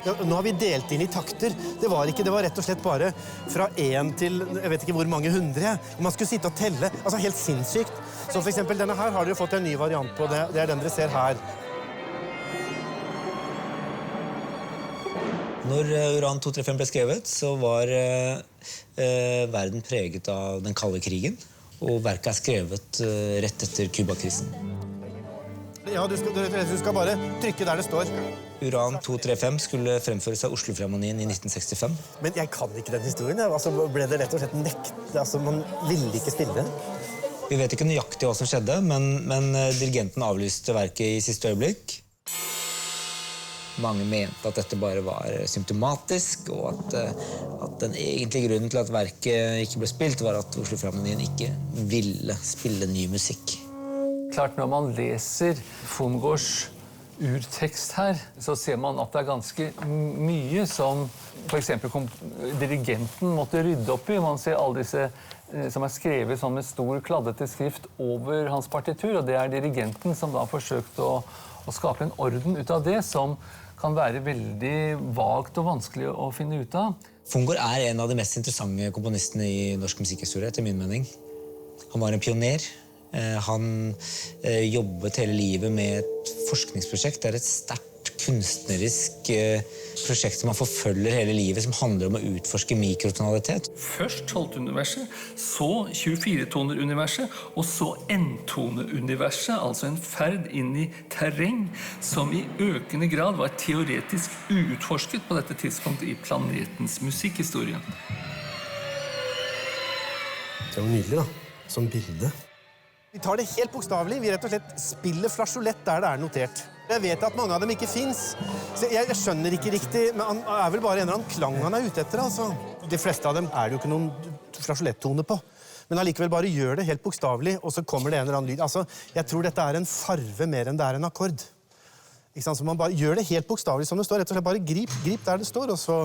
Nå har vi delt inn i takter. Det var rett og slett bare fra 1 til, jeg vet ikke hvor mange hundre. Og man skulle sitte og telle, altså helt sinnssykt. Så for eksempel denne her har dere fått en ny variant på, det er den dere ser her. Når Uran 235 ble skrevet, så var verden preget av den kalde krigen, og verket er skrevet rett etter Kuba-krisen. Ja, du skal bare trykke der det står. Uran 235 skulle fremføres av Oslo-Filharmonien i 1965. Men jeg kan ikke den historien. Altså, ble det rett og slett nekt? Altså, man ville ikke spille det. Vi vet ikke nøyaktig hva som skjedde, men dirigenten avlyste verket i siste øyeblikk. Mange mente at dette bare var symptomatisk, og at den egentlige grunnen til at verket ikke ble spilt, var at Oslo-Filharmonien ikke ville spille ny musikk. Klart, når man leser Fungårds urtekst her, så ser man at det er ganske mye som for eksempel dirigenten måtte rydde opp i. Man ser alle disse som er skrevet sånn med stor kladdete skrift over hans partitur, og det er dirigenten som da har forsøkt å skape en orden ut av det, som kan være veldig vagt og vanskelig å finne ut av. Fungård er en av de mest interessante komponistene i norsk musikkhistorie, etter min mening. Han var en pioner. Han jobbet hele livet med et forskningsprosjekt. Det er et sterkt kunstnerisk prosjekt som han forfølger hele livet, som handler om å utforske mikrotonalitet. Først 12-toneuniverset, så 24-toneruniverset, og så N-toneuniverset, altså en ferd inn i terreng som i økende grad var teoretisk uutforsket på dette tidspunktet i planetens musikkhistorie. Det er jo nydelig, da. Som bilde. Vi tar det helt bokstavelig. Vi rett og slett spiller flasjolett der det er notert. Jeg vet at mange av dem ikke finnes. Så jeg skjønner ikke riktig, men han er vel bare en eller annen klang han er ute etter, altså. De fleste av dem er det jo ikke noen flasjolettone på. Men allikevel bare gjør det helt bokstavelig, og så kommer det en eller annen lyd. Altså, jeg tror dette er en farve mer enn det er en akkord. Ikke sant? Så man bare gjør det helt bokstavelig som det står. Rett og slett bare grip der det står, og så...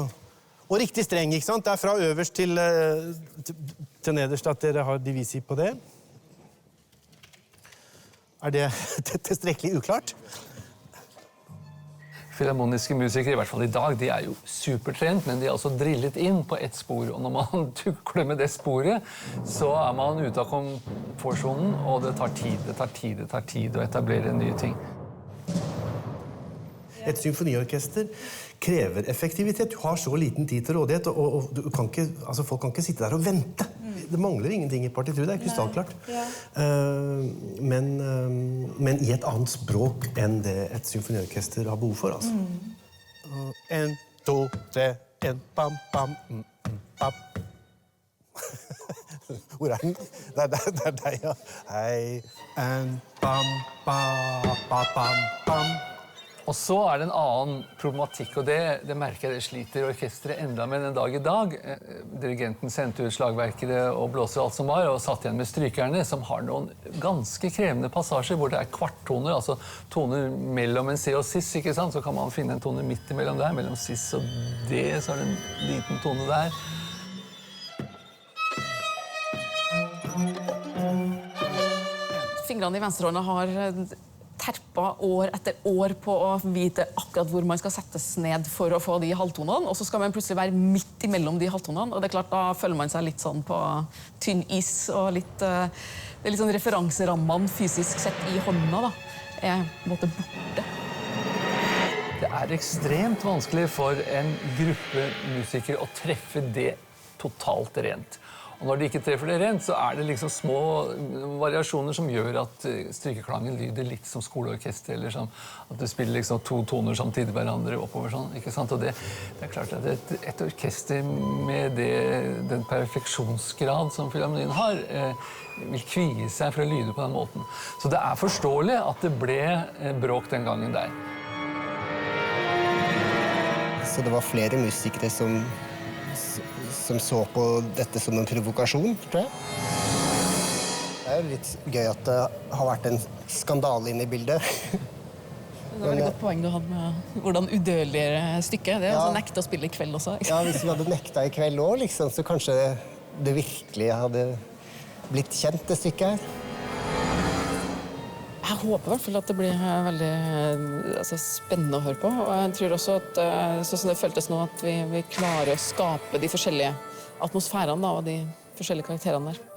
Og riktig streng, ikke sant? Det er fra øverst til nederst at dere har divisi på det. Er det tilstrekkelig uklart? Filharmoniske musikere, i hvert fall i dag, de er jo supertrent, men de er også drillet inn på ett spor. Og når man tukler med det sporet, så er man ute av komfortsonen, og det tar tid å etablere nye ting. Et symfoniorkester krever effektivitet. Du har så liten tid til rådighet, og du kan ikke, altså folk kan ikke sitte der og vente. Det mangler ingenting i partitur, det er krystallklart. Ja. Men i et annet språk enn det et symfoniorkester har behov for, altså. 1, 2, 3, 1, bam, bam, bam. Hvor er den? Det er deg, ja. Hei, en, bam, bam, bam, bam. Og så er det en annen problematikk, og det merker jeg det sliter orkestret enda med den dag i dag. Dirigenten sendte ut slagverkere og blåser alt som var, og satt igjen med strykerne, som har noen ganske krevende passasjer, hvor det er kvarttoner, altså toner mellom en C og sis, ikke sant? Så kan man finne en tone midt imellom der, mellom sis og D, så er det en liten tone der. Fingrene i venstrehånda har terpa år etter år på å vite akkurat hvor man skal settes ned for å få de halvtonene, og så skal man plutselig være midt imellom de halvtonene, og det er klart, da føler man seg litt sånn på tynn is, og litt, det er litt sånn referanserammene fysisk sett i hånda, da, er på en måte borte. Det er ekstremt vanskelig for en gruppe musikere å treffe det totalt rent. Og når de ikke treffer det rent, så er det liksom små variasjoner som gjør at strykeklangen lyder litt som skoleorkester, eller som at du spiller liksom 2 toner samtidig hverandre oppover sånn, ikke sant? Og det er klart at et orkester med den perfeksjonsgrad som Filharmonien har, vil kvie seg for å lyde på den måten. Så det er forståelig at det ble bråk den gangen der. Så det var flere musikere som så på dette som en provokasjon, tror jeg. Det er jo litt gøy at det har vært en skandale inne i bildet. Det var et godt poeng du hadde med hvordan udødeligere stykket. Det er altså nekte å spille i kveld også. Ja, hvis vi hadde nekta i kveld også, liksom, så kanskje det virkelig hadde blitt kjent, det stykket her. Jeg håper i hvert fall at det blir veldig spennende å høre på. Og jeg tror også at sånn som det føltes nå, at vi klarer å skape de forskjellige atmosfærene da, og de forskjellige karakterene der.